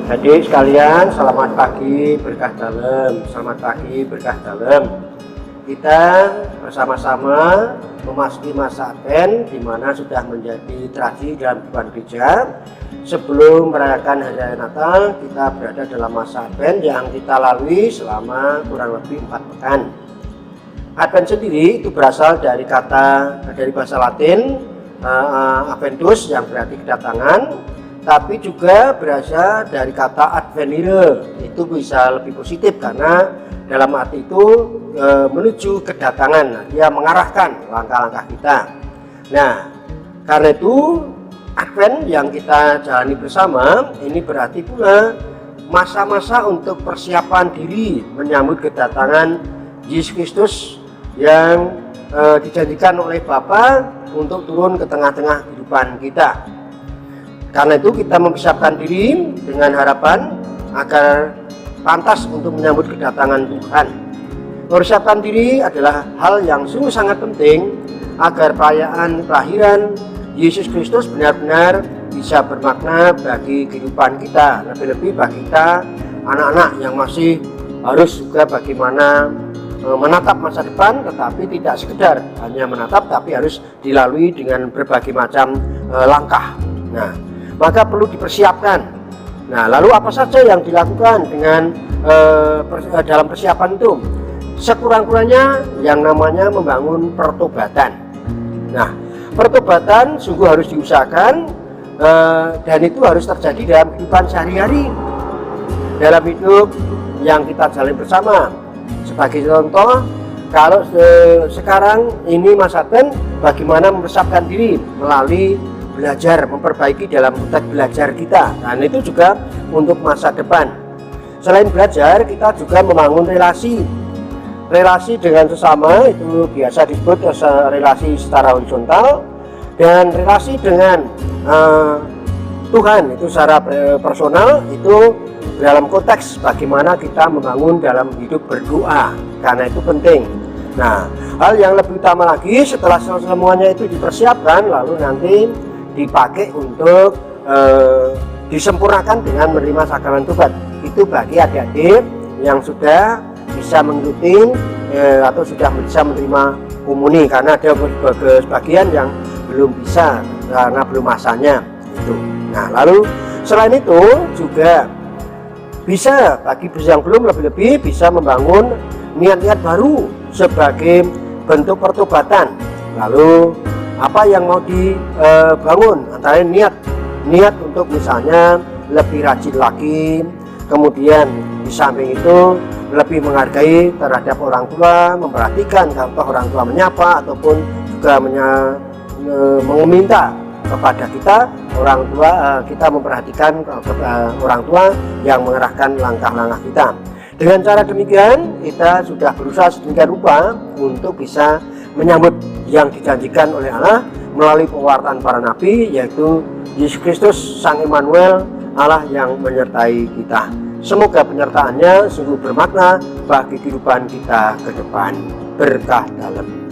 Adik sekalian, selamat pagi berkah dalam. Selamat pagi berkah dalam. Kita bersama-sama memasuki masa Advent, di mana sudah menjadi tradisi dalam kehidupan gereja. Sebelum merayakan hari raya Natal, kita berada dalam masa Advent yang kita lalui selama kurang lebih 4 pekan. Advent sendiri itu berasal dari bahasa Latin Adventus yang berarti kedatangan. Tapi juga berasal dari kata advenire, itu bisa lebih positif karena dalam arti itu menuju kedatangan. Nah, dia mengarahkan langkah-langkah kita. Nah, karena itu Advent yang kita jalani bersama ini berarti pula masa-masa untuk persiapan diri menyambut kedatangan Yesus Kristus yang dijanjikan oleh Bapa untuk turun ke tengah-tengah kehidupan kita. Karena itu kita mempersiapkan diri dengan harapan agar pantas untuk menyambut kedatangan Tuhan. Mempersiapkan diri adalah hal yang sungguh sangat penting agar perayaan kelahiran Yesus Kristus benar-benar bisa bermakna bagi kehidupan kita. Lebih-lebih bagi kita anak-anak yang masih harus juga bagaimana menatap masa depan, tetapi tidak sekedar hanya menatap, tapi harus dilalui dengan berbagai macam langkah. Nah, maka perlu dipersiapkan. Nah, lalu apa saja yang dilakukan dengan dalam persiapan itu? Sekurang-kurangnya yang namanya membangun pertobatan. Nah, pertobatan sungguh harus diusahakan dan itu harus terjadi dalam kehidupan sehari-hari, dalam hidup yang kita jalani bersama. Sebagai contoh, kalau sekarang ini masa Advent, bagaimana mempersiapkan diri melalui belajar, memperbaiki dalam konteks belajar kita, dan itu juga untuk masa depan. Selain belajar, kita juga membangun relasi dengan sesama, itu biasa disebut relasi secara horizontal, dan relasi dengan Tuhan itu secara personal, itu dalam konteks bagaimana kita membangun dalam hidup berdoa, karena itu penting. Nah, hal yang lebih utama lagi setelah semuanya itu dipersiapkan, lalu nanti dipakai untuk disempurnakan dengan menerima sakramen tobat. Itu bagi adik-adik yang sudah bisa mengikuti atau sudah bisa menerima komuni, karena ada sebagian yang belum bisa karena belum masanya itu. Nah, lalu selain itu juga bisa bagi yang belum, lebih-lebih bisa membangun niat-niat baru sebagai bentuk pertobatan. Lalu apa yang mau dibangun, antara niat untuk misalnya lebih rajin lagi, kemudian di samping itu lebih menghargai terhadap orang tua, memperhatikan kalau orang tua menyapa ataupun juga meminta kepada kita orang tua, kita memperhatikan orang tua yang mengarahkan langkah-langkah kita. Dengan cara demikian kita sudah berusaha sedemikian rupa untuk bisa menyambut yang dijanjikan oleh Allah melalui pewartaan para nabi, yaitu Yesus Kristus Sang Immanuel, Allah yang menyertai kita. Semoga penyertaannya sungguh bermakna bagi kehidupan kita ke depan. Berkah dalam.